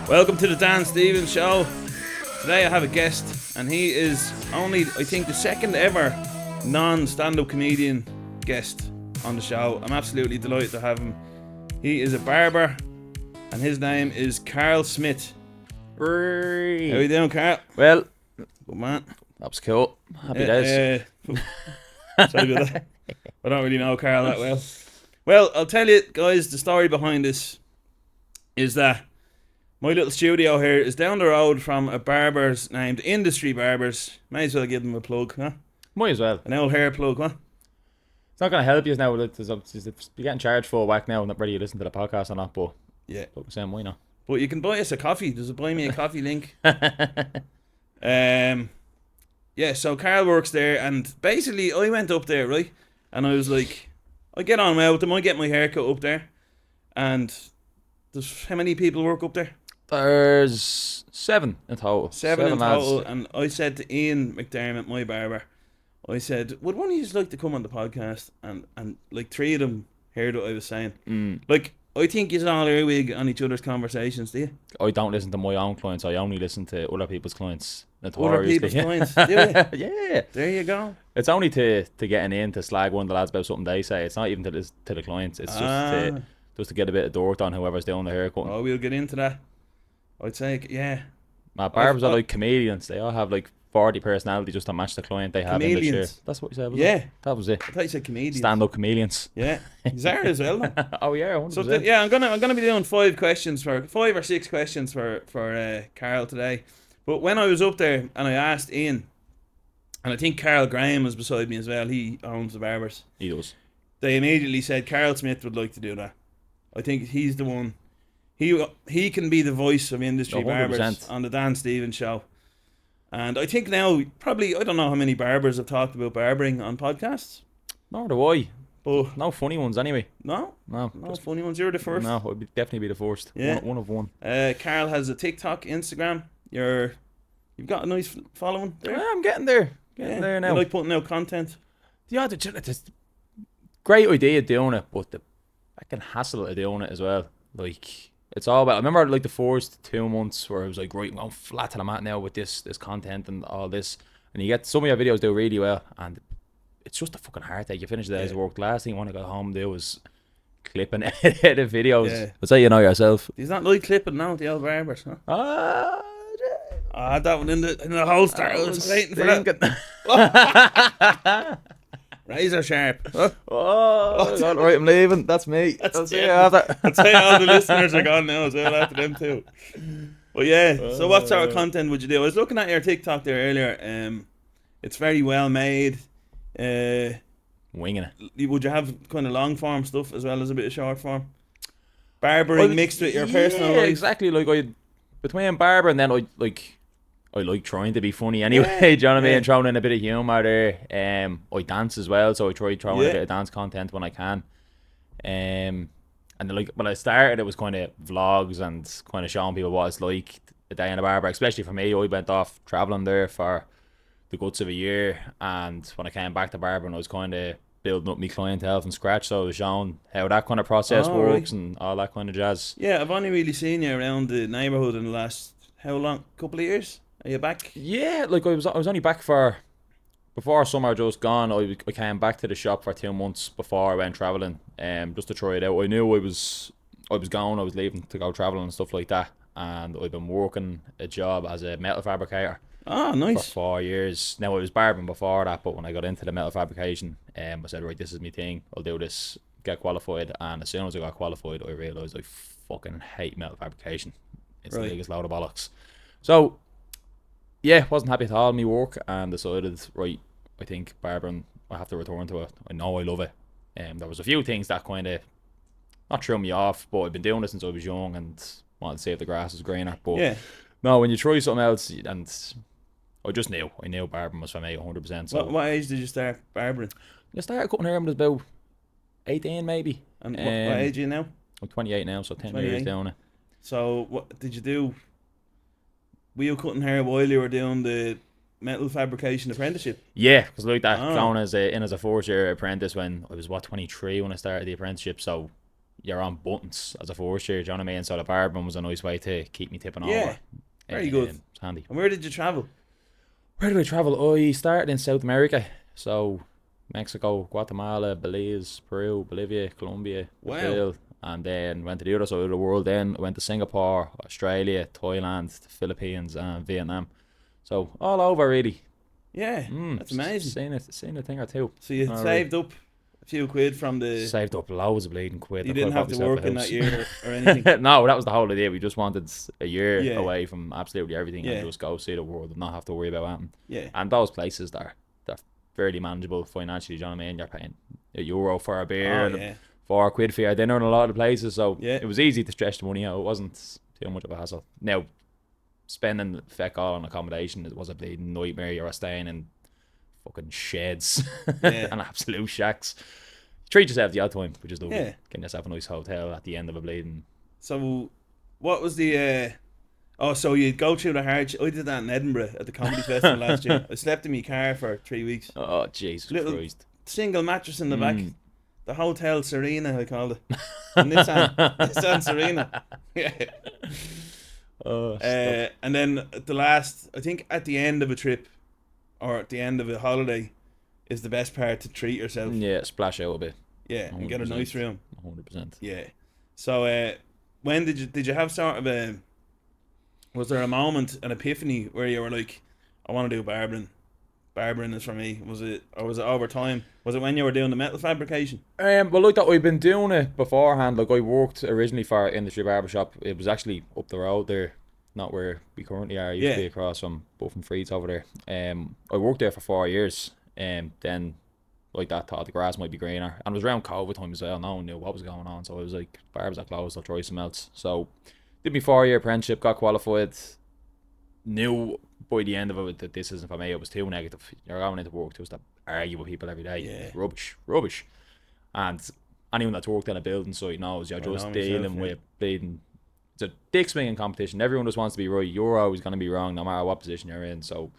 Welcome to the Dan Stevens Show. Today I have a guest, and he is only, I think, the second ever non-stand-up comedian guest on the show. I'm absolutely delighted to have him. He is a barber, and his name is Karl Smith. How you doing, Karl? Well, good man. that was cool. Happy days. Sorry about that. I don't really know Karl that well. Well, I'll tell you, guys, the story behind this is that my little studio here is down the road from a barber's named Industry Barbers. May as well give them a plug, huh? Might as well. An old hair plug, huh? It's not going to help you now. You're getting charged for a whack now, not ready to listen to the podcast or not, but Yeah. look the same way now. But you can buy us a coffee. There's a buy me a coffee link. Yeah, so Karl works there, and basically I went up there, right? And I was like, I get on well with them. I get my haircut up there, and there's how many people work up there? There's 7 in total. Seven in lads. total. And I said to Ian McDermott, my barber, I said, would one of you like to come on the podcast? And like 3 of them heard what I was saying. Like, I think you're all earwig on each other's conversations, do you? I don't listen to my own clients. I only listen to other people's clients. Other people's clients, do you? Yeah. There you go. It's only to get in to slag one of the lads about something they say. It's not even to the clients. It's just to get a bit of dirt on whoever's doing the haircut. Oh, we'll get into that. I'd say, yeah. My barbers are like chameleons. They all have like 40 personalities just to match the client they have in the chair. Chameleons. That's what you said, was Yeah. it? That was it. I thought you said comedians. Stand-up chameleons. Yeah. He's there as well. Though. Oh yeah, 100%. So I'm gonna be doing 5 or 6 questions for Karl today. But when I was up there and I asked Ian, and I think Carl Graham was beside me as well. He owns the barbers. He does. They immediately said Karl Smith would like to do that. I think he's the one. He can be the voice of industry 100%. barbers on the Dan Stevens Show. And I think now, probably, I don't know how many barbers have talked about barbering on podcasts. Nor do I. But No funny ones anyway. no Just, funny ones. You're the first. no, I'd definitely be the first. Yeah. One of one. Karl has a TikTok, Instagram. You've got a nice following there. Yeah, I'm getting there. Getting there now. You like putting out content. Yeah, it's great idea doing it, but the fucking hassle of doing it as well. Like, it's all about. I remember like the first 2 months where I was like, right, I'm going flat to the mat now with this content and all this, and you get some of your videos do really well, and it's just a fucking heartache. You finish the day's work. The last thing you want to go home and do is clip and edit videos. Yeah. But say you know yourself. He's not like clipping now, the old barbers, huh? I had that one in the holster. I was waiting for that. Razor sharp. Huh? Oh, God, right, I'm leaving. That's me. That's it. I'd say all the listeners are gone now as well after them too. But yeah, so what sort of content would you do? I was looking at your TikTok there earlier. It's very well made. Winging it. Would you have kind of long form stuff as well as a bit of short form? Barbering mixed with your personal life. Exactly. Like between barber and then I like trying to be funny anyway. Do you know what I mean? Throwing in a bit of humour there. I dance as well, so I try throwing a bit of dance content when I can. And like when I started, it was kind of vlogs and kind of showing people what it's like a day in a barber. Especially for me, I went off travelling there for the guts of a year, and when I came back to barbering, I was kind of building up my clientele from scratch. So I was showing how that kind of process works and all that kind of jazz. Yeah, I've only really seen you around the neighbourhood in the last how long? Couple of years? Are you back? Yeah, like I was only back for before summer just gone. I came back to the shop for 2 months before I went travelling, just to try it out. I knew I was going. I was leaving to go travelling and stuff like that, and I've been working a job as a metal fabricator. Oh, nice. For 4 years. Now I was barbering before that, but when I got into the metal fabrication, I said, right, this is my thing. I'll do this. Get qualified, and as soon as I got qualified, I realised I fucking hate metal fabrication. It's the biggest load of bollocks. So, yeah, wasn't happy at all in my work and decided, right, I think barbering, I have to return to it. I know I love it. There was a few things that kind of not threw me off, but I've been doing this since I was young and wanted to see if the grass was greener. But no, when you try something else, and I knew barbering was for me 100%. So what age did you start barbering? I started cutting hair when I was about 18 maybe. And what age are you now? I'm 28 now, so 10 28. years down it. So what did you do? Were you cutting hair while you were doing the metal fabrication apprenticeship? Yeah, because like that, going as a first year apprentice when I was 23 when I started the apprenticeship. So you're on buttons as a first year, do you know what I mean? So the barbering was a nice way to keep me tipping over. Yeah, very good. It's handy. And where did you travel? Where did I travel? I started in South America. So Mexico, Guatemala, Belize, Peru, Bolivia, Colombia, Wow. Brazil. And then went to the other side of the world then. I went to Singapore, Australia, Thailand, the Philippines and Vietnam. So all over really. Yeah, that's amazing. Seen a thing or two. So you saved up a few quid from the... Saved up loads of bleeding quid. You didn't have to work in that year or anything? No, that was the whole idea. We just wanted a year Yeah. away from absolutely everything Yeah. and just go see the world and not have to worry about anything. Yeah. And those places they're fairly manageable financially, do you know what I mean? You're paying €1 for a beer and yeah. £4 for your dinner in a lot of places, so Yeah. it was easy to stretch the money out. It wasn't too much of a hassle. Now, spending feck all on accommodation, it was a bleeding nightmare. You were staying in fucking sheds Yeah. and absolute shacks. Treat yourself the odd time, which is lovely. Yeah. Getting yourself a nice hotel at the end of a bleeding. So, what was the... so you'd go through the hard... I did that in Edinburgh at the Comedy Festival last year. I slept in my car for 3 weeks. Oh, Jesus Little Christ. single mattress in the back. The Hotel Serena, I called it. Nissan Serena. Yeah. Oh, And then the last... I think at the end of a trip, or at the end of a holiday, is the best part to treat yourself. yeah, splash out a bit. Yeah, and get a 100%. nice room. 100%. Yeah. So, when did you have sort of a... Was there a moment, an epiphany, where you were like, I want to do barbering. Barbering is for me. Was it over time? Was it when you were doing the metal fabrication? Well, like that, I've been doing it beforehand. Like I worked originally for Industry Barbershop. It was actually up the road there, not where we currently are. I used to be across from both from Freeds over there. I worked there for 4 years. Then like that, thought the grass might be greener, and it was around COVID time as well. No one knew what was going on, so I was like, barbers are closed, I'll try some else. So did my 4-year apprenticeship, got qualified. Knew by the end of it that this isn't for me. It was too negative. You're going into work just to argue with people every day. Yeah. Rubbish. And anyone that's worked in a building site knows you're just dealing with bleeding. It's a dick swinging competition. Everyone just wants to be right. You're always going to be wrong no matter what position you're in. So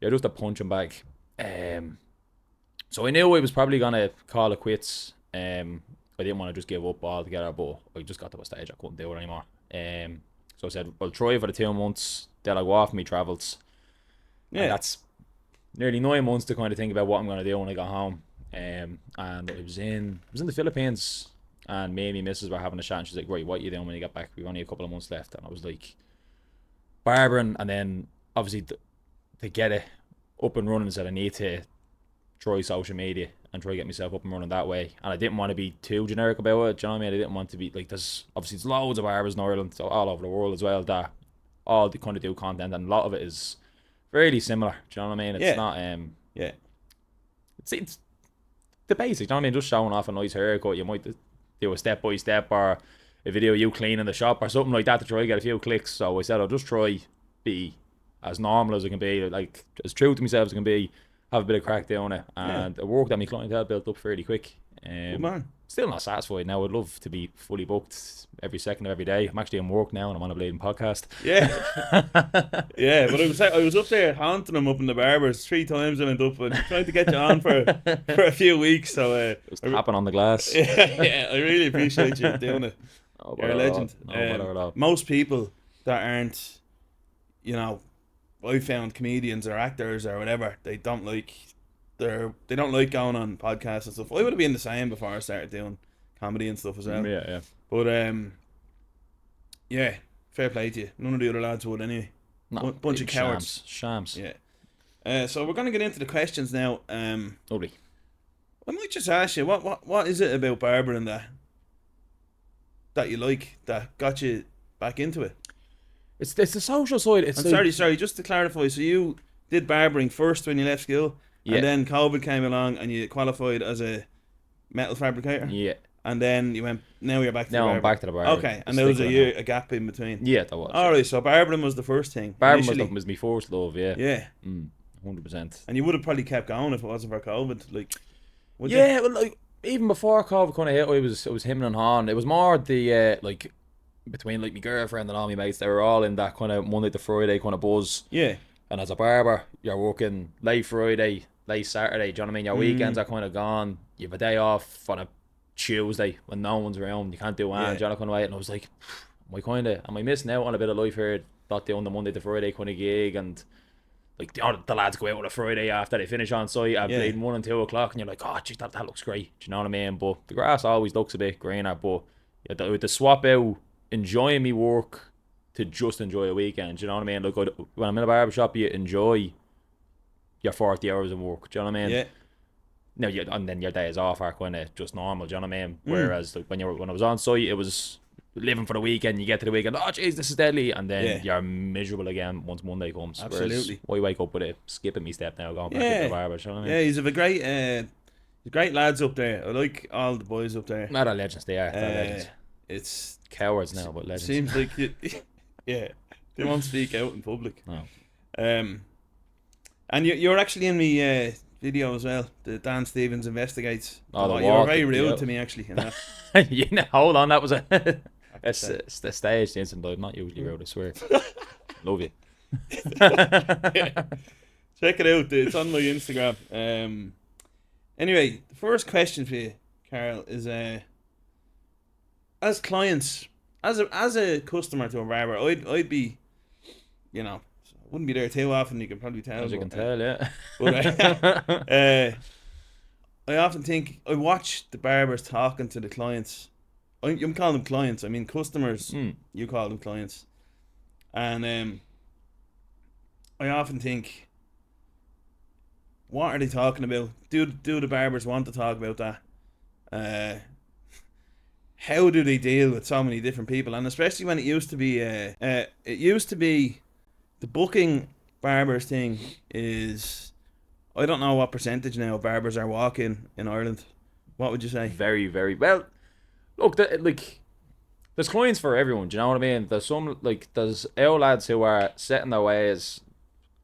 you're just a punching bag. So I knew I was probably going to call it quits. I didn't want to just give up altogether, but I just got to a stage I couldn't do it anymore. So I said, I'll try for the 2 months, then I'll go off my travels. Yeah. And that's nearly 9 months to kind of think about what I'm going to do when I got home. And I was in the Philippines, and me and my missus were having a chat, and she's like, right, what are you doing when you get back? We've only a couple of months left. And I was like, barbering, and then obviously to get it up and running, said I need to try social media and try to get myself up and running that way. And I didn't want to be too generic about it, do you know what I mean? I didn't want to be like, there's loads of barbers in Ireland, so all over the world as well, that all they kind of do content, and a lot of it is fairly similar, do you know what I mean? It's not it's the basics, do you know what I mean? Just showing off a nice haircut. You might do a step by step, or a video of you cleaning the shop or something like that to try to get a few clicks. So I said I'll just try be as normal as I can be, like as true to myself as I can be, have a bit of crack down it, and it worked. That my clientele built up fairly quick. Good man. Still not satisfied now. I'd love to be fully booked every second of every day. I'm actually in work now, and I'm on a bleeding podcast. Yeah. Yeah, but I was up there haunting them up in the barbers 3 times. I went up and trying to get you on for a few weeks. So it was tapping on the glass. Yeah, I really appreciate you doing it. You're a legend. Most people that aren't, I found comedians or actors or whatever, they don't like going on podcasts and stuff. I would have been the same before I started doing comedy and stuff as well. Yeah. But yeah, fair play to you. None of the other lads would anyway. No, Bunch of cowards. Shams. Yeah. So we're gonna get into the questions now. Lovely. I might just ask you, what is it about barbering that you like, that got you back into it? It's the social side. Sorry, just to clarify, so you did barbering first when you left school, and then COVID came along and you qualified as a metal fabricator? Yeah. And then now you're back to the barber. I'm back to the barber. Okay, and there was a gap in between. Yeah, there was. Alright, so barbering was the first thing. Barbering was my first love, yeah. Yeah. 100%. And you would have probably kept going if it wasn't for COVID, like. Well, like even before COVID kind of hit, it was him and Han. It was more the like between like my girlfriend and all my mates. They were all in that kind of Monday to Friday kind of buzz. Yeah. And as a barber, you're working late Friday, late Saturday. Do you know what I mean? Your weekends are kind of gone. You have a day off on a Tuesday when no one's around, you can't do anything, do you know, kind of way. And I was like, am I missing out on a bit of life here? Not doing the Monday to Friday kind of gig, and like the lads go out on a Friday after they finish on site at playing 1 and 2 o'clock, and you're like, oh, geez, that looks great. Do you know what I mean? But the grass always looks a bit greener. But with the swap out enjoying me work to just enjoy a weekend, do you know what I mean? Like when I'm in a barbershop, you enjoy your 40 hours of work. Do you know what I mean? Yeah. No, and then your days off are kind of just normal. Do you know what I mean? Whereas like when I was on site, it was living for the weekend. You get to the weekend, oh jeez, this is deadly, and then you're miserable again once Monday comes. Absolutely. Whereas I wake up with a skipping me step now, going back to the barber. You know what I mean? Yeah, he's a great lads up there. I like all the boys up there. Not legends, they are. They're legends. It's Cowards now, but legends. Seems like they won't speak out in public. No. And you're actually in the video as well. The Dan Stevens Investigates. Oh, you were very rude to me actually. You know? Hold on, that was a staged incident. I'm not usually rude, I swear. Love you. Check it out. It's on my Instagram. Anyway, the first question for you, Karl, is as clients, as a customer to a barber, I'd be, you know, wouldn't be there too often. You can probably tell. As you can tell, yeah. But I often think I watch the barbers talking to the clients. I'm calling them clients. I mean customers. You call them clients, and I often think, what are they talking about? Do the barbers want to talk about that? How do they deal with so many different people? And especially when it used to be the booking barbers thing is, I don't know what percentage now of barbers are walking in Ireland. What would you say? Very, very well. Look, there's clients for everyone. Do you know what I mean? There's there's old lads who are set in their ways.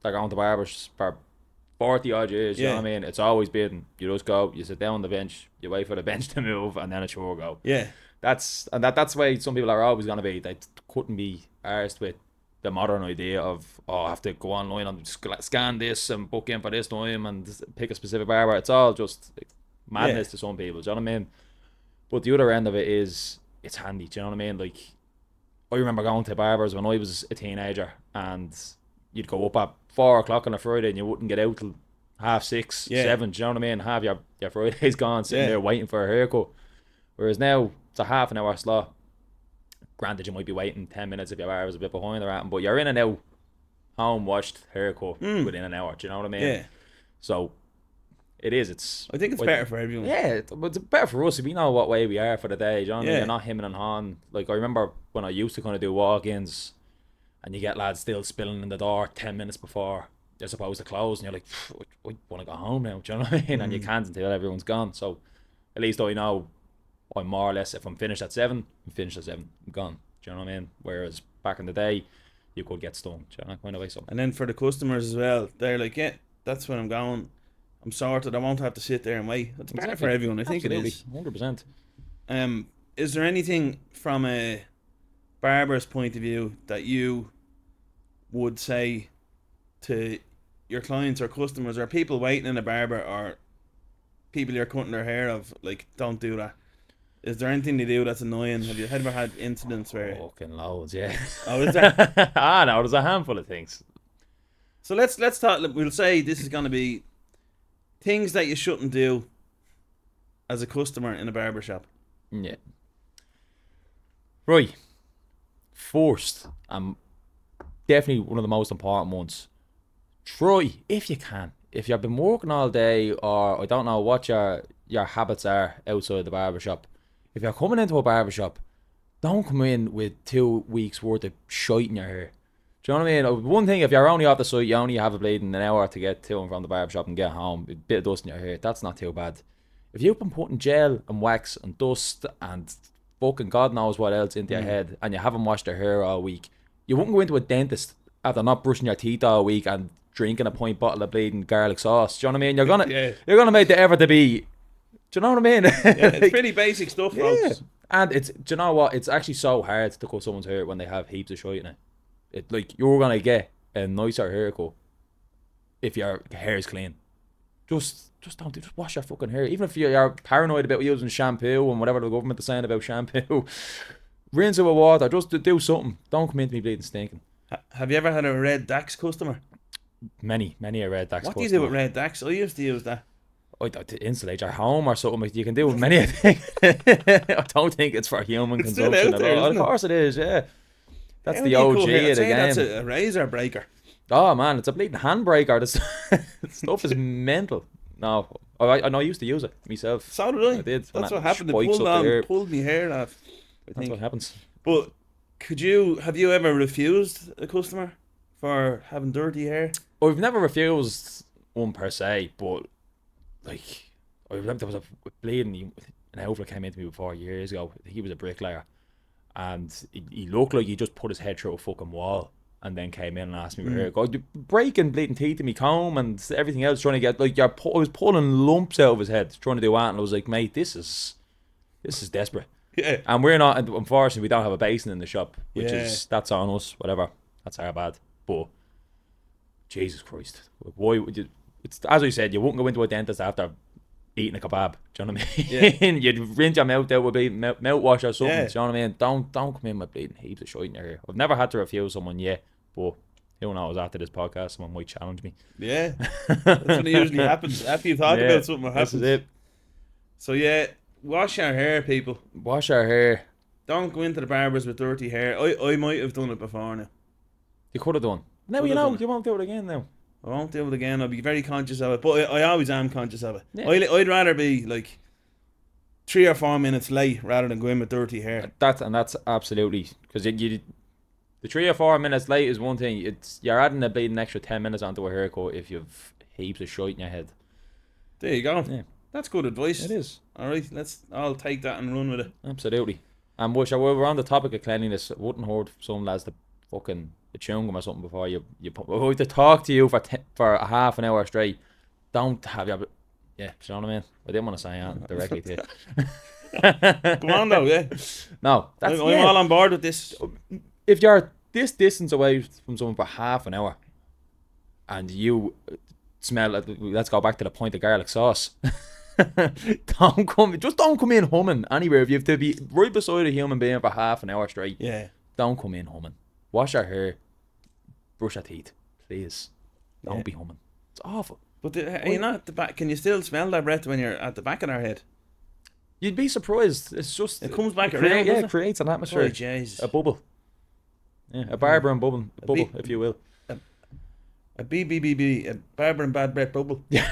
They're going to barbers for 40 odd years. You know what I mean? It's always been, you just go, you sit down on the bench, you wait for the bench to move, and then it's your go. Yeah. That's the way some people are always going to be. They couldn't be arsed with the modern idea of, I have to go online and scan this and book in for this time and pick a specific barber. It's all just madness to some people. Do you know what I mean? But the other end of it is, it's handy. Do you know what I mean? Like, I remember going to barbers when I was a teenager, and you'd go up at 4 o'clock on a Friday and you wouldn't get out till 6:30, 7. Do you know what I mean? Have your Fridays gone sitting there waiting for a haircut. Whereas now it's a half an hour slot. Granted, you might be waiting 10 minutes if your barber's a bit behind or anything, but you're in and out, home washed, haircut within an hour. Do you know what I mean? Yeah. So I think it's better for everyone. Yeah, but it's better for us if we know what way we are for the day. Do you know what I mean? You're not hemming and hawing. Like, I remember when I used to kind of do walk-ins, and you get lads still spilling in the door 10 minutes before they're supposed to close, and you're like, I want to go home now. Do you know what I mean? And you can't until everyone's gone. So at least I know I'm more or less, if I'm finished at 7, I'm finished at 7. I'm gone. Do you know what I mean? Whereas back in the day, you could get stung. Do you know, kind of way. So. And then for the customers as well, they're like, yeah, that's when I'm going. I'm sorted. I won't have to sit there and wait. It's better for everyone. I think Absolutely. it is. 100%. Is there anything from a barber's point of view that you would say to your clients or customers or people waiting in a barber or people you're cutting their hair of, like, don't do that? Is there anything they do that's annoying? Have you ever had incidents where... Fucking loads, yeah. Oh, is there? No, there's a handful of things. So let's talk. We'll say this is going to be things that you shouldn't do as a customer in a barbershop. Yeah. Right. First, definitely one of the most important ones. Try, if you can. If you've been working all day, or I don't know what your habits are outside the barbershop, if you're coming into a barbershop, don't come in with 2 weeks worth of shite in your hair. Do you know what I mean? One thing, if you're only off the site, you only have a blade in an hour to get to and from the barbershop and get home, a bit of dust in your hair, that's not too bad. If you've been putting gel and wax and dust and fucking God knows what else into your head, and you haven't washed your hair all week, you wouldn't go into a dentist after not brushing your teeth all week and drinking a pint bottle of bleeding garlic sauce. Do you know what I mean? You're gonna make the effort to be. Do you know what I mean? It's pretty basic stuff, folks. And do you know what? It's actually so hard to cut someone's hair when they have heaps of shite in it. Like, you're gonna get a nicer haircut if your hair is clean. just wash your fucking hair. Even if you're paranoid about using shampoo and whatever the government is saying about shampoo, rinse it with water. Just do something. Don't come into me bleeding stinking. Have you ever had a red Dax customer? Many a red Dax. What do you do with red Dax? I used to use that. To insulate your home or something. You can do with many things. I don't think it's for human consumption at all. Of course it is, yeah. That's the OG of the game. That's a razor breaker. Oh man, it's a bleeding handbreaker. This stuff is mental. No, I know I used to use it myself. So did I. I did. That's what happened. It pulled me hair off. That's what happens. But have you ever refused a customer for having dirty hair? I've never refused one per se, but like I remember there was a bleeding an outfit came into me before years ago. He was a bricklayer, and he looked like he just put his head through a fucking wall. And then came in and asked me for hair. Go breaking bleeding teeth in me comb and everything else, trying to get I was pulling lumps out of his head, trying to do that, and I was like, mate, this is desperate. Yeah. And we're not. Unfortunately, we don't have a basin in the shop, which is that's on us. Whatever, that's our bad. But Jesus Christ, why would you? It's as I said, you wouldn't go into a dentist after eating a kebab. Do you know what I mean? Yeah. You'd rinse your mouth out with mouthwash or something. Yeah. Do you know what I mean? Don't come in with bleeding heaps of shit in your hair. I've never had to refuse someone yet. But who knows, after this podcast, someone might challenge me. Yeah, that's what usually happens. After you talk about something, what happens. This is it. So yeah, wash your hair, people. Wash our hair. Don't go into the barbers with dirty hair. I might have done it before now. You could have done. Now you know, you won't do it again now. I won't do it again. I'll be very conscious of it. But I always am conscious of it. Yeah. I'd rather be like 3 or 4 minutes late rather than go in with dirty hair. That's absolutely, because the 3 or 4 minutes late is one thing. You're adding a bleeding extra 10 minutes onto a haircut if you've heaps of shite in your head. There you go. Yeah. That's good advice. It is. Alright, I'll take that and run with it. Absolutely. And we're on the topic of cleanliness. It wouldn't hurt some lads to fucking chewing gum or something before you put to talk to you for a half an hour straight. Don't have your... Yeah, do you know what I mean? I didn't want to say that directly to you. Come on though, yeah. No, I'm all on board with this. If you're this distance away from someone for half an hour and you smell, let's go back to the point of garlic sauce. Don't come in humming anywhere. If you have to be right beside a human being for half an hour straight, don't come in humming. Wash your hair, brush your teeth, please. Don't be humming. It's awful. But are you not at the back? Can you still smell that breath when you're at the back of our head? You'd be surprised. It's just it comes back around. Yeah, it creates an atmosphere. Oh, Jesus. A bubble. Yeah, a barber and bubble, if you will. A BBBB, a barber and bad breath bubble. Yeah.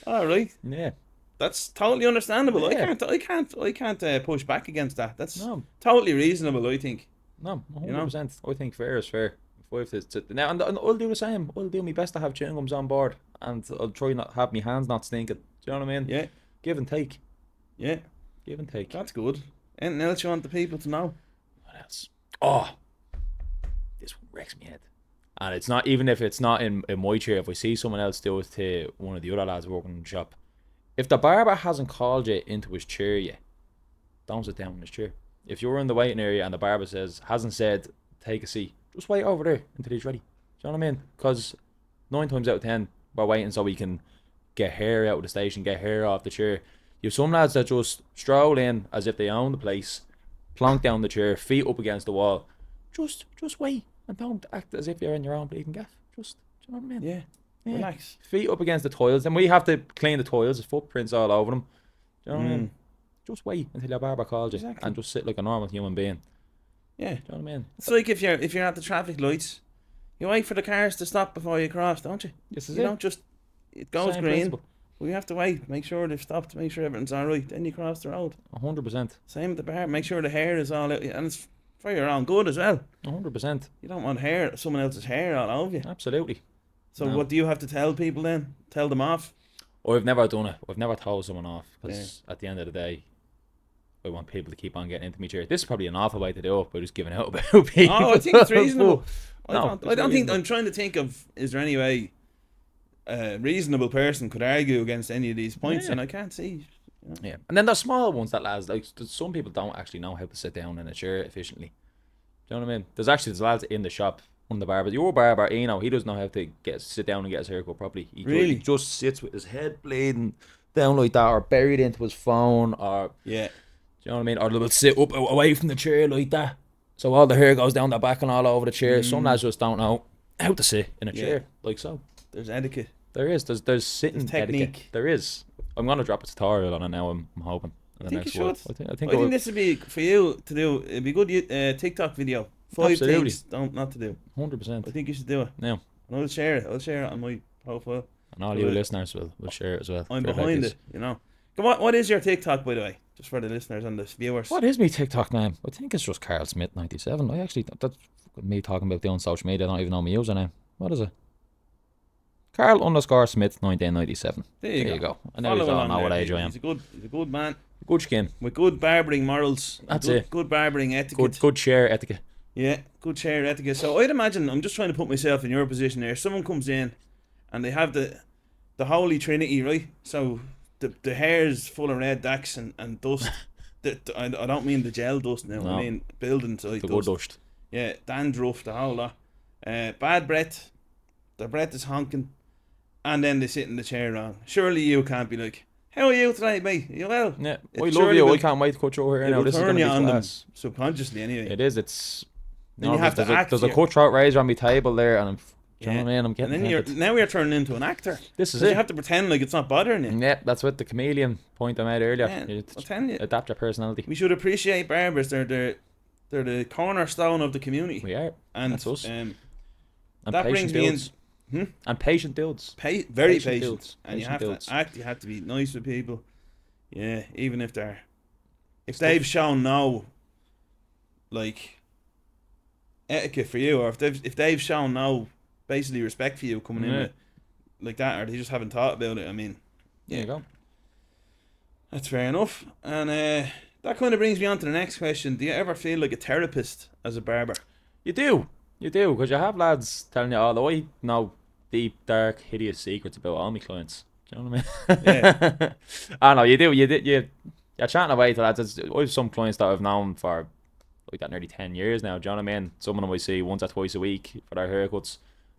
All right. Yeah. That's totally understandable. Yeah. I can't push back against that. That's totally reasonable, I think. No, 100%. I think fair is fair. Now, and I'll do the same. I'll do my best to have chewing gums on board, and I'll try not have my hands not stinking. Do you know what I mean? Yeah. Give and take. Yeah. Give and take. That's good. Anything else you want the people to know? What else? Oh, this one wrecks me head. And it's not, even if it's not in my chair, if I see someone else do it to one of the other lads working in the shop, if the barber hasn't called you into his chair yet, don't sit down in his chair. If you're in the waiting area and the barber hasn't said take a seat, just wait over there until he's ready. Do you know what I mean? Because 9 times out of 10 we're waiting so we can get hair out of the station, get hair off the chair. You have some lads that just stroll in as if they own the place, plonk down the chair, feet up against the wall. Just wait and don't act as if you're in your own bleeding gaff. Just, do you know what I mean? Yeah. Relax. Feet up against the tiles, and we have to clean the tiles. There's footprints all over them. Do you know what I mean? Just wait until your barber calls you and just sit like a normal human being. Yeah. Do you know what I mean? It's like if you're at the traffic lights, you wait for the cars to stop before you cross, don't you? Yes, you don't just it goes Same green. principle. We have to wait, make sure they've stopped, make sure everything's alright, then you cross the road. 100%. Same with the bar, make sure the hair is all out, and it's for your own good as well. 100%. You don't want someone else's hair all over you. Absolutely. So what do you have to tell people then? Tell them off? I've never done it. I've never told someone off, because at the end of the day, I want people to keep on getting into me chair. This is probably an awful way to do it by just giving out about people. Oh, I think it's reasonable. I don't think reasonable. I'm trying to think of, is there any way a reasonable person could argue against any of these points, and I can't see. You know. Yeah, and then there's small ones that lads, like some people don't actually know how to sit down in a chair efficiently. Do you know what I mean? There's lads in the shop one of the barbers. Your barber, he doesn't know how to sit down and get his haircut properly. He Really? he just sits with his head bleeding down like that, or buried into his phone, or Yeah. do you know what I mean? Or they'll sit up away from the chair like that, so all the hair goes down the back and all over the chair. Some lads just don't know how to sit in a chair like so. There's etiquette. There's sitting There's technique. etiquette. There is. I'm gonna drop a tutorial on it now. I'm hoping. I think you should. I I think think this would be for you to do. It'd be good TikTok video. 5 Absolutely. things not to do. 100%. I think you should do it. No. And I'll share it. I'll share it on my profile. And all you listeners will share it as well. I'm behind it, you know. Come on, what is your TikTok, by the way? Just for the listeners and the viewers. What is me TikTok name? I think it's just Karl Smith 97. I actually that's me talking about doing social media. I don't even know my username. What is it? Karl_Smith 1997. There you go. I know you all know what age I am. He's a good man. Good skin. With good barbering morals. That's it. Good barbering etiquette. Good chair etiquette. Yeah, good chair etiquette. So I'd imagine, I'm just trying to put myself in your position there. Someone comes in and they have the Holy Trinity, right? So the hair's full of red dacks and dust. I don't mean the gel dust now. No. I mean building site The dust. good dust. Yeah, dandruff, the whole lot. Bad breath. The breath is honking. And then they sit in the chair around. Surely you can't be like, how are you today, mate? You well? Yeah. It I love surely you. will- I can't wait to cut your hair It now. will This is turn going to you be on them class. subconsciously anyway. It is. It's. Then you have to act. There's a cut throat razor on my table there, and do you know what I mean? I'm And getting then now you're turning into an actor. This is 'Cause it. You have to pretend like it's not bothering you. Yeah, that's what the chameleon point I made earlier. Yeah, You I'm telling you. adapt your personality. We should appreciate barbers. They're the cornerstone of the community. We are. And That's us. And that brings me in. And patient builds. Very Patient patient. builds. And you Patient have builds. to act. You have to be nice with people. Yeah, even if they've shown no like etiquette for you, or if they've shown no basically respect for you coming in with like that, or they just haven't thought about it. I mean, There you go. that's fair enough. And that kind of brings me on to the next question. Do you ever feel like a therapist as a barber? You do, because you have lads telling you, oh, I know deep, dark, hideous secrets about all my clients. Do you know what I mean? Yeah. I know you do. You're chatting away to lads. I have some clients that I've known for like that nearly 10 years now. Do you know what I mean? Some of them I see once or twice a week for their haircuts.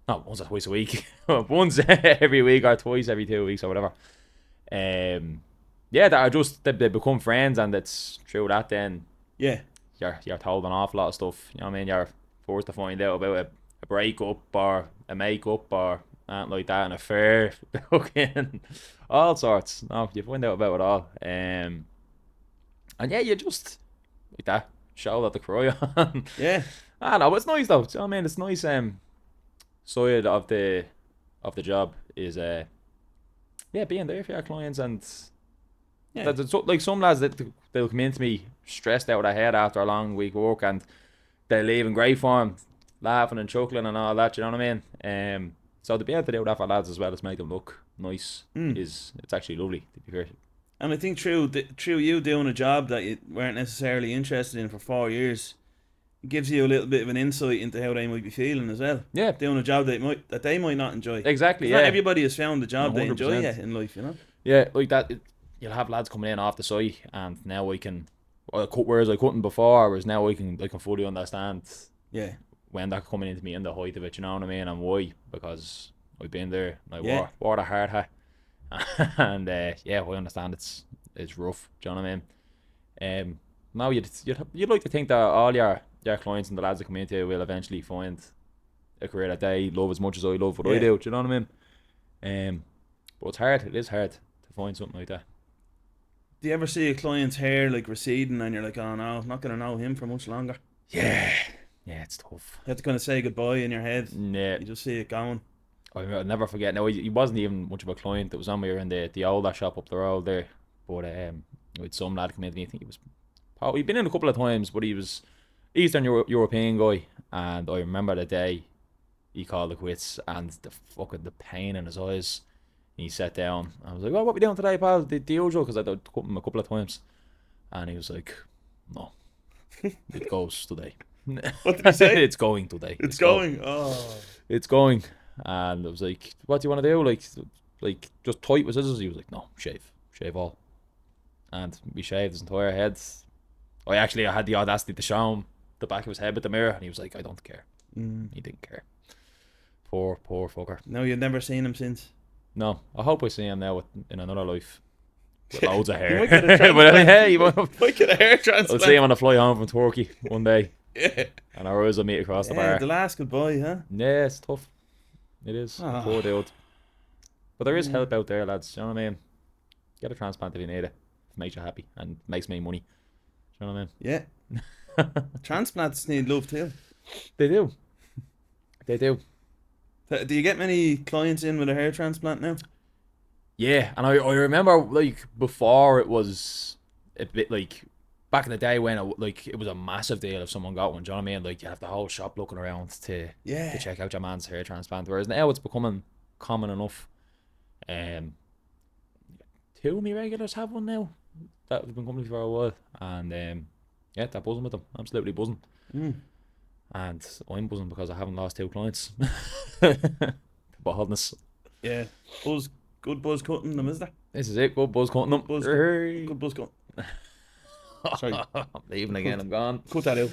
Not once or twice a week, once every week or twice every 2 weeks or whatever. Yeah, that are just they become friends, and it's through that then Yeah. you're told an awful lot of stuff. You know what I mean? You're forced to find out about a breakup or a makeup or anything like that, an affair, fucking all sorts. No, you find out about it all. And yeah, you just like that show that to cry on. Yeah. I know, but it's nice though. Do you know what I mean? It's nice. Side of the job is being there for your clients, and Yeah. that's like some lads that they'll come into me stressed out of their head after a long week of work, and they leave in great form, laughing and chuckling and all that. You know what I mean? So to be able to do that for lads as well as make them look nice it's actually lovely, to be fair. And I think through you doing a job that you weren't necessarily interested in for 4 years, it gives you a little bit of an insight into how they might be feeling as well. Yeah, Doing a job that they might not enjoy. exactly. 'Cause Yeah, not everybody has found the job they enjoy 100%. yet in life, you know. yeah, like that. You'll have lads coming in off the site, and now I can, whereas I couldn't before, whereas now I can fully understand Yeah. when they're coming into me in the height of it. You know what I mean? And why? Because I've been there. And I Yeah. wore the hard hat, and yeah, I understand it's rough. Do you know what I mean? Now you'd like to think that all your clients and the lads that come into will eventually find a career that they love as much as I love what I Yeah. do. Do you know what I mean? But it's hard. It is hard to find something like that. Do you ever see a client's hair like receding and you're like, oh no, I'm not gonna know him for much longer? Yeah, it's tough. You have to kind of say goodbye in your head. Yeah, You just see it going. I'll never forget. No, he wasn't even much of a client. That was on me in the older shop up the road there. But with some lad come in to me, I think he'd been in a couple of times, but he was Eastern European guy, and I remember the day he called it quits, and the pain in his eyes. He sat down. I was like, "Well, what we doing today, pal? The usual," because I cut him a couple of times, and he was like, "No, it goes today." What did he say? It's going today. It's going. Oh. It's going. And I was like, "What do you want to do? Like just tight with scissors?" He was like, "No, shave all." And we shaved his entire head. I had the audacity to show him the back of his head with the mirror, and he was like, "I don't care." He didn't care. Poor fucker. No, you've never seen him since. No, I hope I see him now in another life. With loads of You hair. might get a But yeah, you might, might get a hair I'll transplant. see him on the fly home from Turkey one day. Yeah. And our eyes will meet across the bar. The last goodbye, huh? Yeah, it's tough. It is. Ah. Poor dude. But there is help out there, lads. Do you know what I mean? Get a transplant if you need it. It makes you happy and makes me money. Do you know what I mean? Yeah. Transplants need love too. They do. They do. Do you get many clients in with a hair transplant now? Yeah, and I remember like before it was a bit like back in the day when it was a massive deal if someone got one. Do you know what I mean? Like you have the whole shop looking around to check out your man's hair transplant. Whereas now it's becoming common enough. 2 of my regulars have one now that have been coming for a while, and yeah, they're buzzing with them. Absolutely buzzing. And I'm buzzing because I haven't lost 2 clients. Boldness. Yeah. Good buzz cutting them, is there? This is it. Good buzz cutting them. Good buzz cutting. Sorry. I'm leaving again. I'm gone. Cut that out.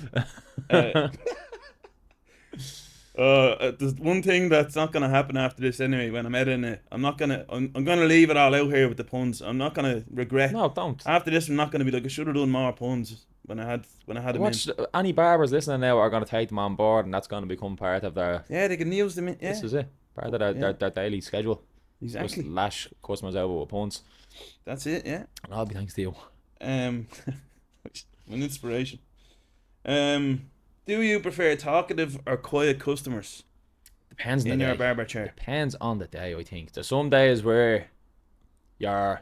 There's one thing that's not gonna happen after this anyway. When I'm editing it, I'm gonna leave it all out here with the puns. I'm not gonna regret. No, don't. After this, I'm not gonna be like I should have done more puns when I had them Watch, in. any barbers listening now are going to take them on board, and that's going to become part of their. Yeah, they can use them. Yeah. This is it. Part of their daily schedule. Exactly. Just lash customers out with puns. That's it. Yeah. And I'll be thanks to you. An inspiration. Do you prefer talkative or quiet customers? Depends on in the your day. barber chair. Depends on the day, I think. There's some days where you're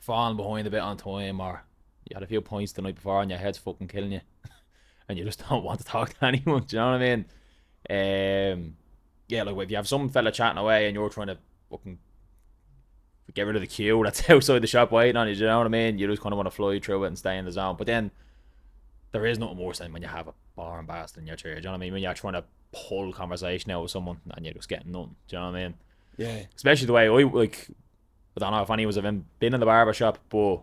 falling behind a bit on time, or you had a few points the night before and your head's fucking killing you, and you just don't want to talk to anyone. Do you know what I mean? Yeah, like if you have some fella chatting away and you're trying to fucking get rid of the queue that's outside the shop waiting on you, do you know what I mean? You just kind of want to fly through it and stay in the zone. But then there is nothing worse than when you have a boring bastard in your chair. Do you know what I mean? When you're trying to pull conversation out with someone and you're just getting nothing. Do you know what I mean? Yeah. Especially the way I don't know if anyone's ever been in the barber shop, but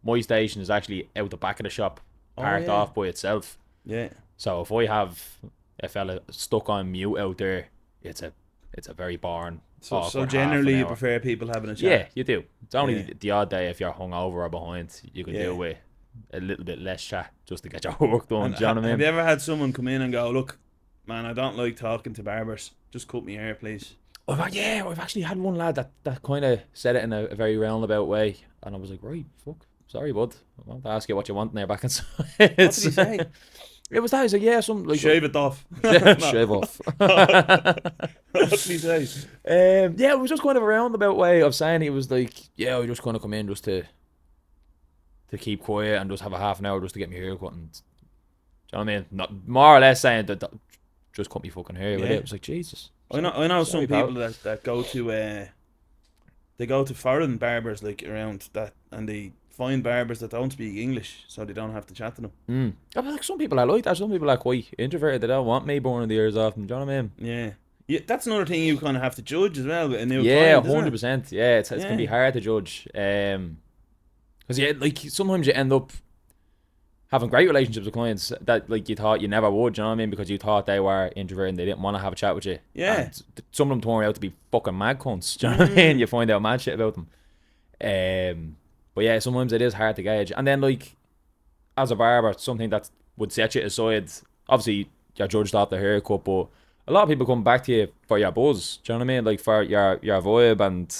my station is actually out the back of the shop, parked off by itself. Yeah. So if I have a fella stuck on mute out there, it's a very boring. So generally you prefer people having a chat? Yeah, you do. It's only the odd day if you're hungover or behind, you can deal with a little bit less chat just to get your work done. Do you know what I mean? Have you ever had someone come in and go, look, man, I don't like talking to barbers. Just cut me hair, please. I've actually had one lad that kind of said it in a very roundabout way, and I was like, right, fuck, sorry, bud. I want to ask you what you want in there back inside. What did he say? It was that. He's like, yeah, some like shave it off. Shave off. What did he say? Yeah, it was just kind of a roundabout way of saying he was like, yeah, I just kind of come in just to keep quiet and just have a half an hour just to get my hair cut. And do you know what I mean? Not more or less saying that just cut me fucking hair with it. It was like, Jesus. I know Sorry, some people that go to they go to foreign barbers like around that, and they find barbers that don't speak English, so they don't have to chat to them. Yeah, but like some people are like that. Some people are quite introverted. They don't want me burning the ears off them. Do you know what I mean? Yeah, that's another thing you kind of have to judge as well with a new client, client, 100%. Yeah, it's gonna be hard to judge. Because like sometimes you end up having great relationships with clients that like you thought you never would. Do you know what I mean? Because you thought they were introverted and they didn't want to have a chat with you. Yeah. And some of them turn out to be fucking mad cunts. Do you know what I mean? You find out mad shit about them. But yeah, sometimes it is hard to gauge. And then like as a barber, something that would set you aside. Obviously, you're judged off the haircut, but a lot of people come back to you for your buzz. Do you know what I mean? Like for your vibe and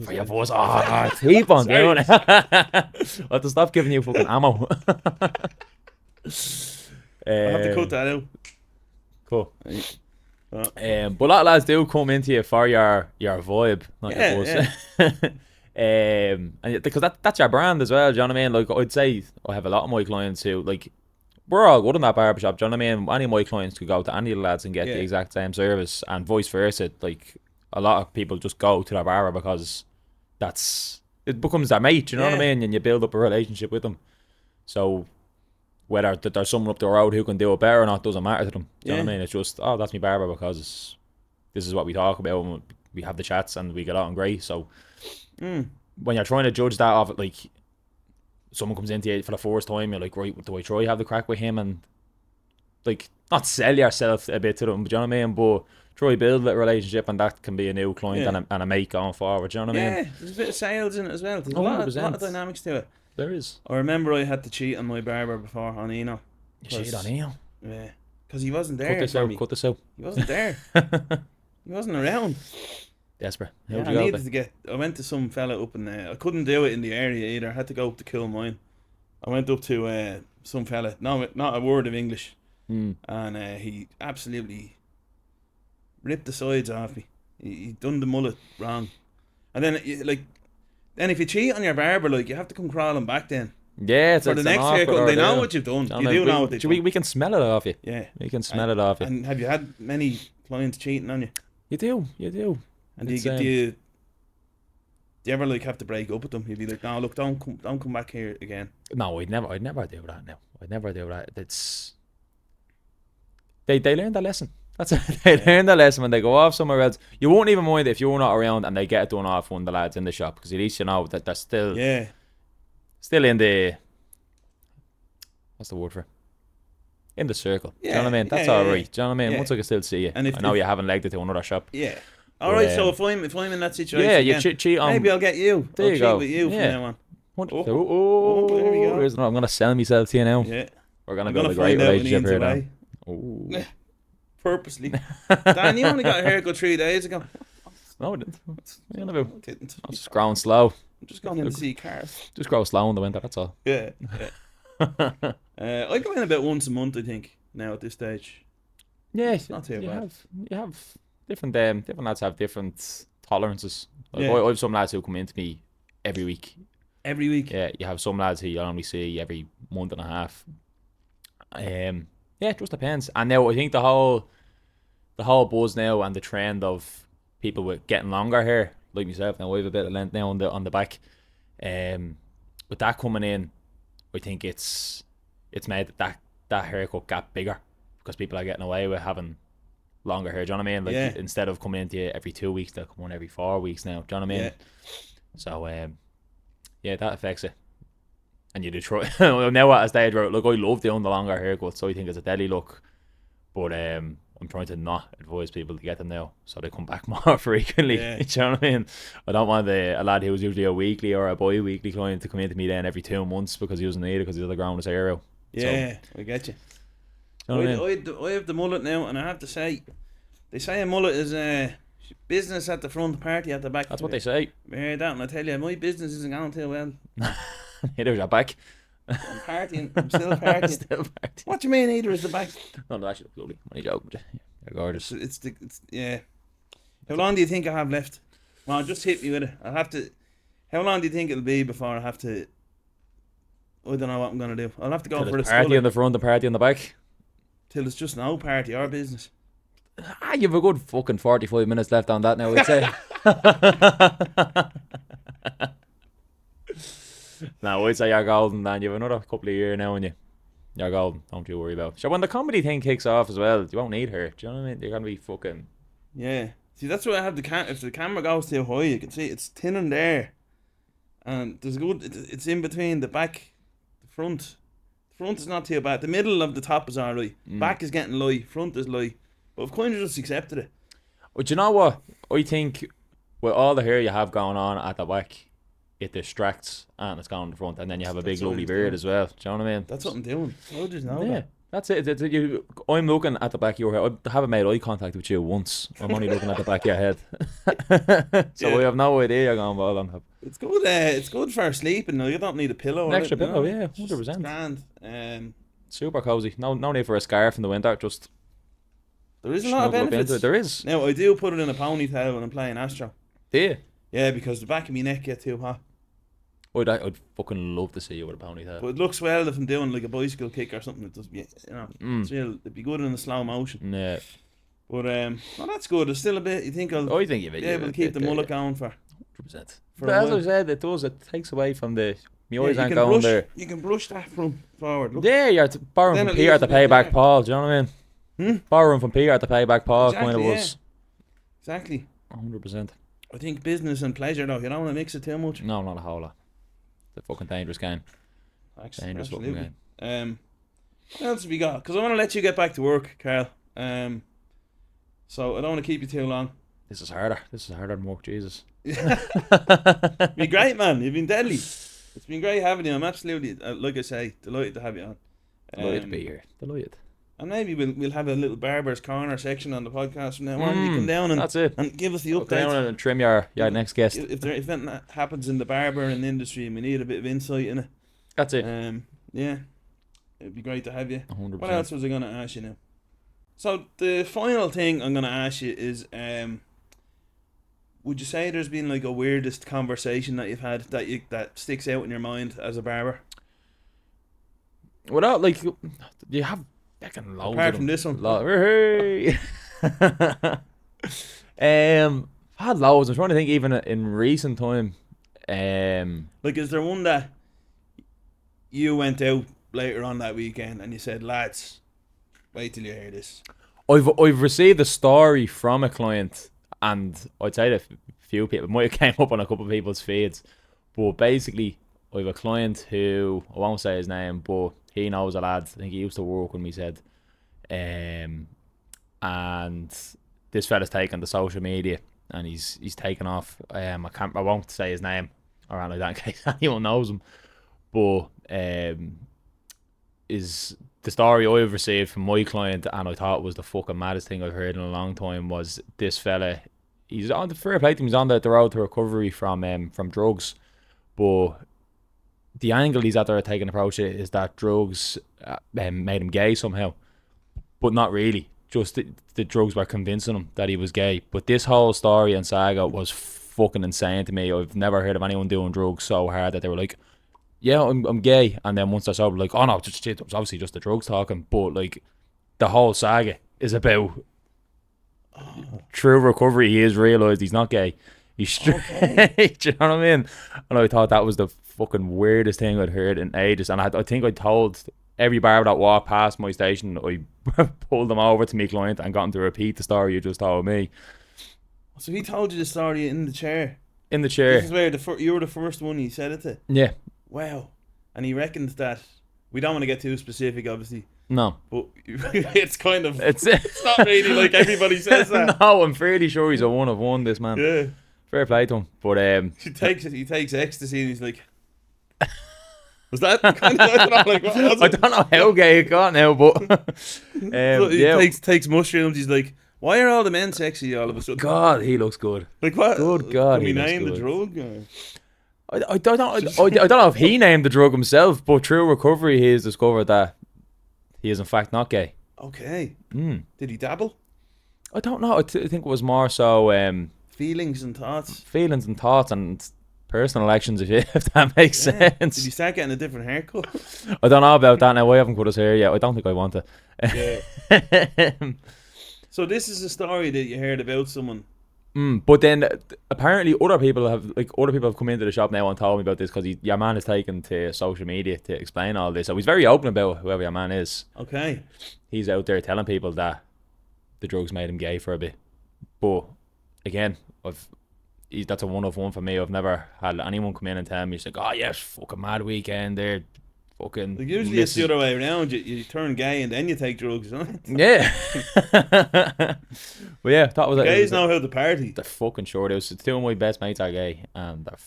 for your buzz. Oh, keep on doing it. I have to stop giving you fucking ammo. I have to cut that out. Cool. But a lot of lads do come into you for your vibe, not your buzz. And because that's your brand as well. Do you know what I mean? Like I'd say, I have a lot of my clients who like. We're all good in that barbershop, do you know what I mean? Any of my clients could go to any of the lads and get the exact same service, and vice versa. Like, a lot of people just go to their barber because it becomes their mate, do you know what I mean? And you build up a relationship with them. So, whether there's someone up the road who can do it better or not doesn't matter to them. Do you know what I mean? It's just, oh, that's my barber because this is what we talk about and we have the chats and we get on great. So, when you're trying to judge that off, like, someone comes into you for the first time, you're like, right, do I try have the crack with him and like, not sell yourself a bit to them, but do you know what I mean? But try build a relationship, and that can be a new client and a mate going forward. Do you know what I mean? Yeah, there's a bit of sales in it as well. There's a 100%. lot of dynamics to it. There is. I remember I had to cheat on my barber before on Eno. You cheated on Eno? Yeah, because he wasn't there. Cut this out. He wasn't there. He wasn't around. Desperate. Yeah, I needed to get. I went to some fella up in there. I couldn't do it in the area either. I had to go up to Kilmine. I went up to some fella. No, not a word of English. And he absolutely ripped the sides off me. He done the mullet wrong. And then then if you cheat on your barber, like, you have to come crawling back then. Yeah, for the next haircut. They know what you've done. You do know what they've done. We can smell it off you. Yeah, we can smell it off you. And have you had many clients cheating on you? You do. And do you ever like have to break up with them? You'd be like, no, look, don't come back here again. No, I'd never do that. No, I'd never do that. It's they learned a lesson. That's it. They learn the lesson when they go off somewhere else. You won't even mind if you're not around and they get it done off one of the lads in the shop, because at least you know that they're still in the, what's the word for it? In the circle. Do you know what I mean? That's all right. Do you know what I mean? Yeah. Once I can still see you, and I know you haven't legged it to another shop. Yeah. All right. So if I'm in that situation, you cheat on. Maybe I'll get you. There you cheat go. with you from now on. There we go. I'm gonna sell myself to you now. Yeah. We're gonna build a great relationship here now. Oh. Purposely. Dan, you only got a haircut 3 days ago. No, I didn't. I didn't. I was just growing slow. I'm just going in to see Karl. Just grow slow in the winter, that's all. Yeah. I go in about once a month, I think, now at this stage. Yeah, it's not too bad. You have different lads have different tolerances. Like, I have some lads who come into me every week. Every week? Yeah, you have some lads who you only see every month and a half. Yeah, it just depends. And now I think the whole buzz now and the trend of people with getting longer hair, like myself, now I have a bit of length now on the back. With that coming in, I think it's made that haircut gap bigger, because people are getting away with having longer hair. Do you know what I mean? Like, instead of coming into you every 2 weeks, they'll come on every 4 weeks now. Do you know what I mean? So that affects it. And you do try. Now at a stage where, look, I love doing the longer haircuts, so I think it's a deadly look. But I'm trying to not advise people to get them now, so they come back more frequently. Yeah. Do you know what I mean? I don't want a lad who's usually a weekly or a bi-weekly client to come into me then every 2 months because he doesn't need it, because he's the ground hair out. Yeah, so, I get you. Do you know what I mean? I have the mullet now, and I have to say, they say a mullet is business at the front, party at the back. That's what they say. Yeah, that, and I tell you, my business isn't going too well. Neither is your back. I'm partying. I'm still partying. What do you mean, either is the back? No, that should look lovely. I'm only joking. You're gorgeous. It's yeah. How long do you think I have left? Well, just hit me with it. I'll have to. How long do you think it'll be before I have to? I don't know what I'm gonna do. I'll have to go for the party in the front, the party in the back. Till it's just no party or business. You've a good fucking 45 minutes left on that now, I'd say. No, I'd say you're golden, man. You have another couple of years now, and you're golden. Don't you worry about it. So when the comedy thing kicks off as well, you won't need her. Do you know what I mean? You're gonna be fucking. Yeah. See, that's why I have the if the camera goes too high, you can see it's thin in there, and there's it's in between the back, the front. The front is not too bad. The middle of the top is alright. Back is getting light. Front is light. But I've kind of just accepted it. But you know what? I think with all the hair you have going on at the back, it distracts and it's gone in the front, and then you have a big lovely beard as well. Do you know what I mean? That's what I'm doing. I just know that. That's it. I'm looking at the back of your head. I haven't made eye contact with you once. I'm only looking at the back of your head. So I have no idea you're going well on top. It's good. It's good for sleeping. You don't need a pillow. An extra pillow, yeah, 100%. Grand. Super cozy. No need for a scarf in the winter. Just there is a lot of benefits. There is. Now I do put it in a ponytail when I'm playing Astro. Do you? Yeah, because the back of my neck gets too hot. I'd fucking love to see you with a ponytail. But it looks well if I'm doing like a bicycle kick or something. It does, it'd be good in the slow motion. Yeah. But well, that's good. There's still a bit. You think I'll be able to keep the mullet going for 100%. But as I said, it does. It takes away from the. My eyes aren't going brush, there. You can brush that from forward. Look. Yeah, you're borrowing from Peter to pay back Paul. Do you know what I mean? Borrowing from Peter to pay back Paul, exactly, kind of was. Exactly. 100%. I think business and pleasure, though, you don't want to mix it too much. No, not a whole lot. It's a fucking dangerous game. Actually, dangerous fucking game. What else have we got? Because I want to let you get back to work, Karl. So I don't want to keep you too long. This is harder. This is harder than work, Jesus. Be great, man. You've been deadly. It's been great having you. I'm absolutely, like I say, delighted to have you on. Delighted to be here. Delighted. And maybe we'll have a little Barber's Corner section on the podcast from now on. You come down and that's it. And give us the update. Come down and trim your next guest. If anything happens in the barbering industry and we need a bit of insight in it. That's it. Yeah. It'd be great to have you. 100%. What else was I going to ask you now? So the final thing I'm going to ask you is, would you say there's been like a weirdest conversation that you've had that sticks out in your mind as a barber? Without like, you have fucking loads. Apart from this one. Hey. I've had loads. I'm trying to think even in recent time. Like, is there one that you went out later on that weekend and you said, lads, wait till you hear this? I've received a story from a client, and I'd say that a few people, it might have came up on a couple of people's feeds, but basically I have a client who, I won't say his name, but he knows a lad. I think he used to work with me, said, and this fella's taken to social media and he's taken off. I won't say his name around like that in case anyone knows him, but is the story I've received from my client, and I thought was the fucking maddest thing I've heard in a long time, was this fella, he's on the fair play to him, he's on the road to recovery from drugs, but the angle he's at there taking approach it is that drugs made him gay somehow, but not really. Just the drugs were convincing him that he was gay. But this whole story and saga was fucking insane to me. I've never heard of anyone doing drugs so hard that they were like, yeah, I'm gay, and then once they're sober, like, oh no, it was obviously just the drugs talking. But like, the whole saga is about true recovery. He has realised he's not gay. He's straight. Okay. Do you know what I mean? And I thought that was the fucking weirdest thing I'd heard in ages. And I think I told every barber that walked past my station, I pulled them over to my client and got him to repeat the story you just told me. So he told you the story in the chair? In the chair. This is where you were the first one he said it to? Yeah. Wow. And he reckons that, we don't want to get too specific obviously. No. But it's kind of, it's not really like everybody says that. No, I'm fairly sure he's a one of one, this man. Yeah. Fair play to him. But he takes ecstasy and he's like, was that kind of, I don't know, like, what was it? I don't know how gay it got now, but he takes mushrooms. He's like, why are all the men sexy all of a sudden? God, he looks good. Like what? Good God, Can we he looks name good. the drug? I don't know. I don't know if he named the drug himself, but through recovery, he has discovered that he is in fact not gay. Okay. Did he dabble? I don't know. I think it was more so feelings and thoughts and personal elections, if that makes sense. Did he start getting a different haircut? I don't know about that now. I haven't cut his hair yet. I don't think I want to. Yeah. So this is a story that you heard about someone. But then apparently other people have come into the shop now and told me about this, because your man has taken to social media to explain all this. So he's very open about whoever your man is. Okay. He's out there telling people that the drugs made him gay for a bit. But again, that's a one of one for me. I've never had anyone come in and tell me, it's like, oh yes, fucking mad weekend there, fucking. Like usually it's the other way around. You turn gay and then you take drugs, isn't it? Yeah. But yeah, that was it. Gays know how to party. They're fucking short. Two of my best mates are gay, and they're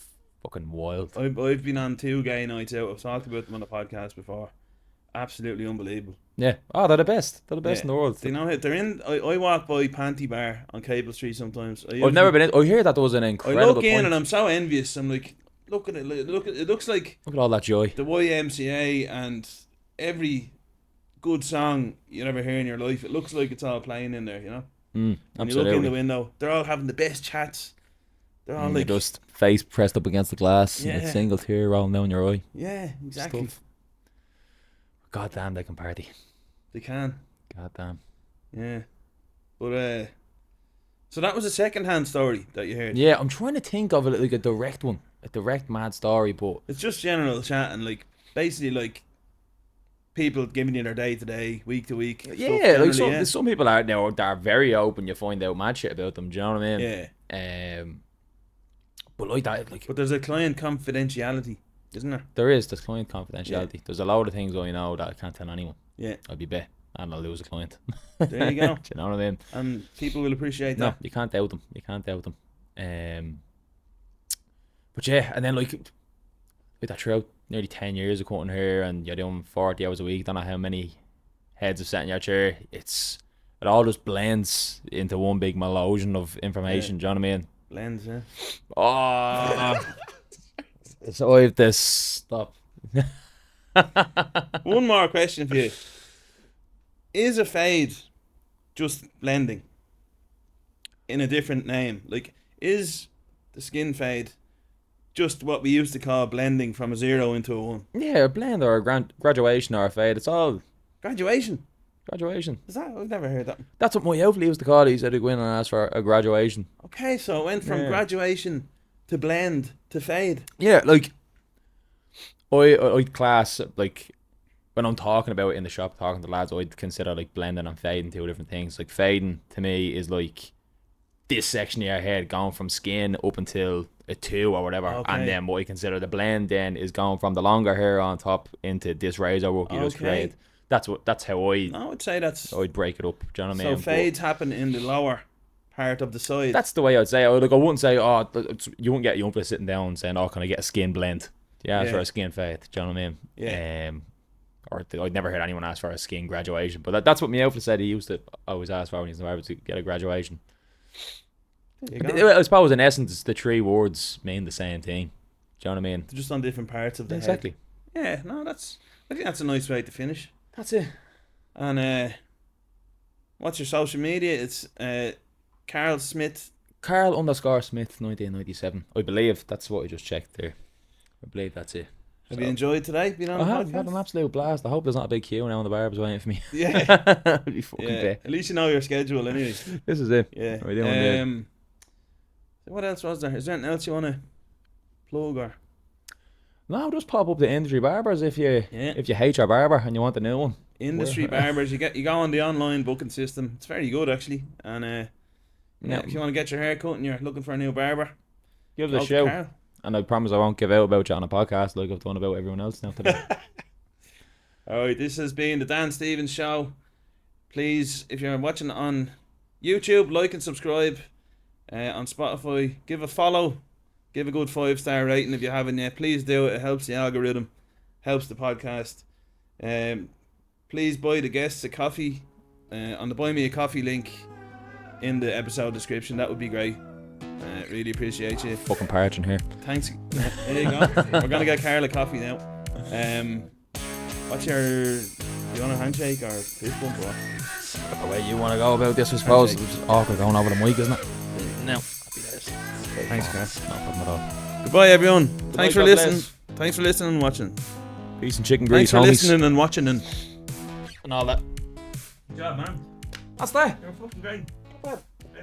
fucking wild. I've been on 2 gay nights out. I've talked about them on the podcast before. Absolutely unbelievable. Yeah. Oh, they're the best. They're the best in the world. They know how they're in. I walk by Panty Bar on Cable Street sometimes. I've never been in. I hear that there was an incredible. I look in point. and I'm so envious. I'm like, look at it. It looks like. Look at all that joy. The YMCA and every good song you ever hear in your life. It looks like it's all playing in there. You know. When Absolutely. you look in the window, they're all having the best chats. They're all like just face pressed up against the glass, Yeah. and a single tear rolling down your eye. Yeah, exactly. Stuff. God damn, they can party. They can. God damn. Yeah. But so that was a second-hand story that you heard. Yeah, I'm trying to think of it like a direct one, a direct mad story, but It's just general chat and like basically like people giving you their day to day, week to week. yeah, like generally, some people out there that are very open. You find out mad shit about them. Do you know what I mean? Yeah. But like that, like But there's a client confidentiality, isn't there? there's client confidentiality. There's a lot of things I know that I can't tell anyone. Yeah. I'll be bet, and I'll lose a client. There you go. Do you know what I mean? And people will appreciate No, that. you can't doubt them. You can't doubt them. But yeah, and then like that throughout nearly 10 years of cutting hair, and you're doing 40 hours a week. Don't know how many heads have sat in your chair. It all just blends into one big melosion of information. Do you know what I mean? Blends, yeah. Oh, so I have this. Stop. One more question for you. Is a fade just blending in a different name? Like, is the skin fade just what we used to call blending from a 0 into a 1? Yeah, a blend or a graduation or a fade. It's all Graduation? graduation. Is that? I've never heard that. That's what my outfit used to call it. He said he'd go in and ask for a graduation. Okay, so it went from Yeah. graduation to blend to fade. Yeah, like I'd class, like when I'm talking about it in the shop, talking to lads, I'd consider like blending and fading two different things. Like fading to me is like this section of your head going from skin up until a 2 or whatever, Okay. and then what I consider the blend then is going from the longer hair on top into this razor work you just Okay. created. That's how I would say that's... I'd break it up. Do you know what I So mean? But fades happen in the lower part of the side. that's the way I'd say. I wouldn't say, oh, you wouldn't get a youngster sitting down and saying, oh, can I get a skin blend? Yeah, Yeah. for a skin fade. Do you know what I mean? Yeah. Or I'd never heard anyone ask for a skin graduation, but that's what my outfit said. He used to always ask for when he was in the barber to get a graduation. There you go. I suppose in essence, the 3 words mean the same thing. Do you know what I mean? They're just on different parts of the Exactly. head. Yeah, no, I think that's a nice way to finish. That's it. And what's your social media? It's Karl Smith. Karl_Smith 1997. I believe that's what I just checked there. I believe that's it. Have you enjoyed today? Been on I the have podcast? had an absolute blast. I hope there's not a big queue now on the barbers waiting for me. Yeah. That'd be fucking Yeah. bad. At least you know your schedule anyway. This is it. Yeah. What are we doing there? What else was there? Is there anything else you want to plug or? No, just pop up the industry barbers if you Yeah. hate your barber and you want a new one. Industry barbers, you go on the online booking system. It's very good actually. And Yeah. if you want to get your hair cut and you're looking for a new barber, Give it a go to shout. Karl. And I promise I won't give out about you on a podcast like I've done about everyone else now today. Alright, this has been the Dan Stevens Show. Please, if you're watching on YouTube, like and subscribe. On Spotify, give a follow. Give a good 5-star rating if you haven't yet. Please do it. It helps the algorithm. Helps the podcast. Please buy the guests a coffee on the Buy Me a Coffee link in the episode description. That would be great. Really appreciate you. Fucking parching here. Thanks. There you go. We're gonna get Karl a coffee now. What's your? Do you want a handshake or fist bump or what? The way you want to go about this, I suppose. Handshake. It's just awkward going over the mic, isn't it? No. Thanks, Karl. No problem at all. Goodbye, everyone. Thanks for God listening. bless. Thanks for listening and watching. Peace and chicken Thanks grease, for homies. listening and watching and. And all that. Good job, man. That's that. You're fucking great.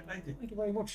Thank you. Thank you very much.